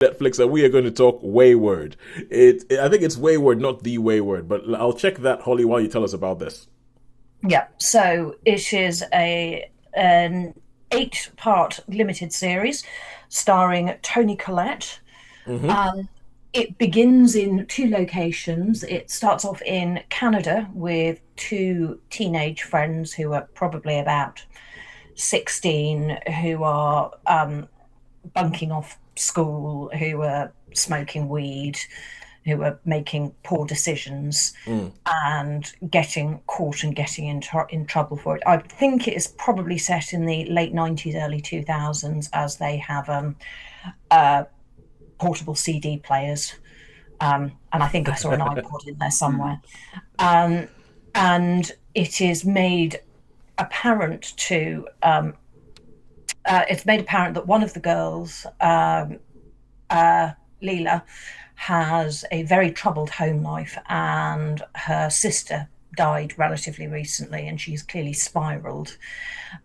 Netflix, and we are going to talk Wayward. I think it's Wayward, not the Wayward, but I'll check that, Holly, while you tell us about this. Yeah, so it is a an 8-part limited series starring Tony Collette. Hmm. Um, it begins in two locations. It starts off in Canada with two teenage friends who are probably about 16, who are bunking off school, who are smoking weed, who are making poor decisions Mm. and getting caught and getting in trouble for it. I think it is probably set in the late 90s, early 2000s, as they have uh, portable CD players. And I think I saw an iPod in there somewhere. Um, and it is made apparent to it's made apparent that one of the girls, Leela, has a very troubled home life, and her sister died relatively recently, and she's clearly spiraled.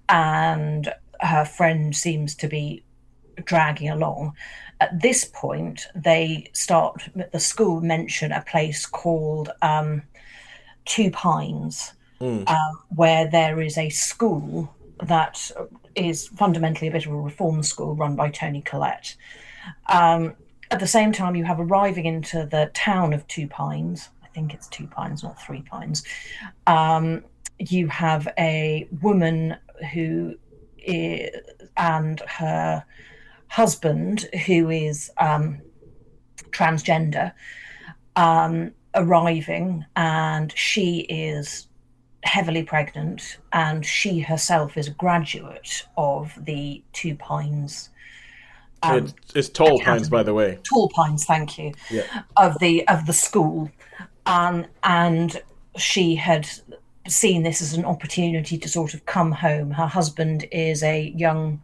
And her friend seems to be dragging along. At this point, they start the school mention a place called Two Pines, Mm. where there is a school that is fundamentally a bit of a reform school run by Tony Collette. At the same time, you have arriving into the town of Two Pines. I think it's Two Pines, not Three Pines. You have a woman who is, and her husband, who is transgender, arriving, and she is heavily pregnant, and she herself is a graduate of the Two Pines It's Tall Pines, by Academy. the way. Tall Pines, thank you, Yeah. of the school, and she had seen this as an opportunity to sort of come home. Her husband is a young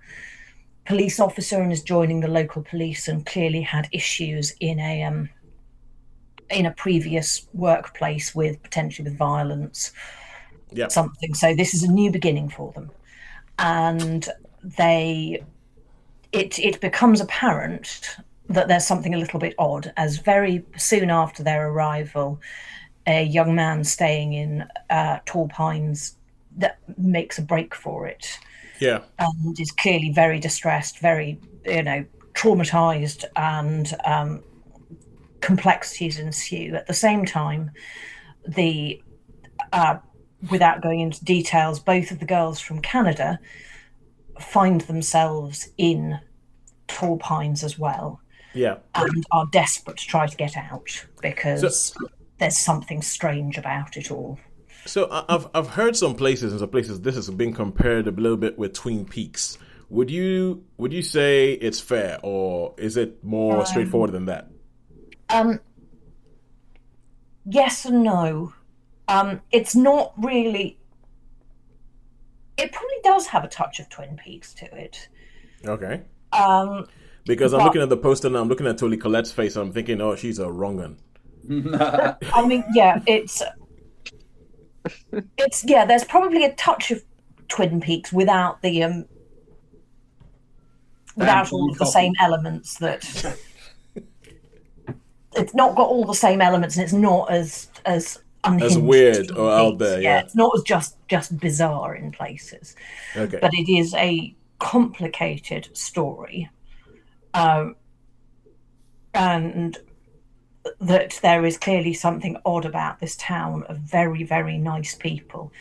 police officer and is joining the local police, and clearly had issues in a previous workplace with potentially with violence, Yeah. something. So this is a new beginning for them, and they it becomes apparent that there's something a little bit odd, as very soon after their arrival, a young man staying in Tall Pines that makes a break for it Yeah. and is clearly very distressed, very, traumatized, and complexities ensue. At the same time, the uh, without going into details, both of the girls from Canada find themselves in Tall Pines as well, Yeah. and are desperate to try to get out So because there's something strange about it all. I've heard some places, and some places this has been compared a little bit with Twin Peaks. Would you say it's fair, or is it more Um, straightforward than that? um, yes and no. It's not really. It probably does have a touch of Twin Peaks to it, Okay. um, Because I'm but looking at the poster now, I'm looking at Tony Collette's face, and I'm thinking, oh, she's a wrong one. I mean, yeah, it's yeah. There's probably a touch of Twin Peaks without all Fancy of the same coffee. elements that it's not got all the same elements, and it's not as As unhinged as weird Twin or out Peaks. there, Yeah, yeah. it's not as just bizarre in places, Okay. but it is a complicated story, um, and that there is clearly something odd about this town of very, very nice people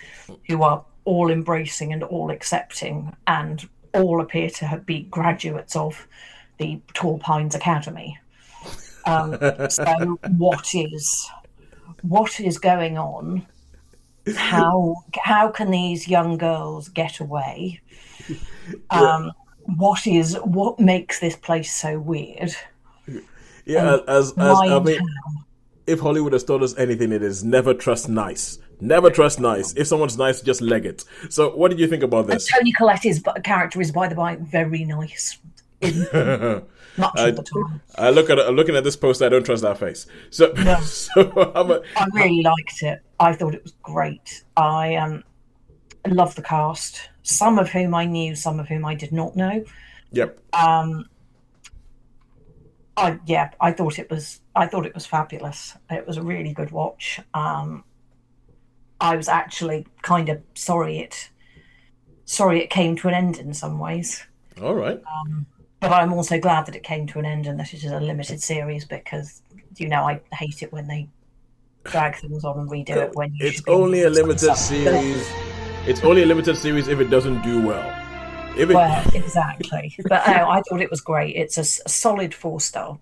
who are all embracing and all accepting, and all appear to be graduates of the Tall Pines Academy. So what is going on? How can these young girls get away? Yeah. What makes this place so weird? Yeah, And as why I in mean, town? if Hollywood has taught us anything, it is never trust nice. Never trust nice. If someone's nice, just leg it. So, what did you think about And this? Tony Collette's character is, by the by, very nice in much of I the time. I'm looking at this poster. I don't trust that face. So No, so I really liked it. I thought it was great. I love the cast. Some of whom I knew, some of whom I did not know. yep. Um, I thought it was fabulous. It was a really good watch. I was actually kind of sorry it came to an end in some ways. All right. But I'm also glad that it came to an end and that it is a limited series, because I hate it when they drag things on and redo it when you It's should be only a limited something. series. It's only a limited series if it doesn't do well. If it, Well, exactly. But I thought it was great. It's a solid 4-star.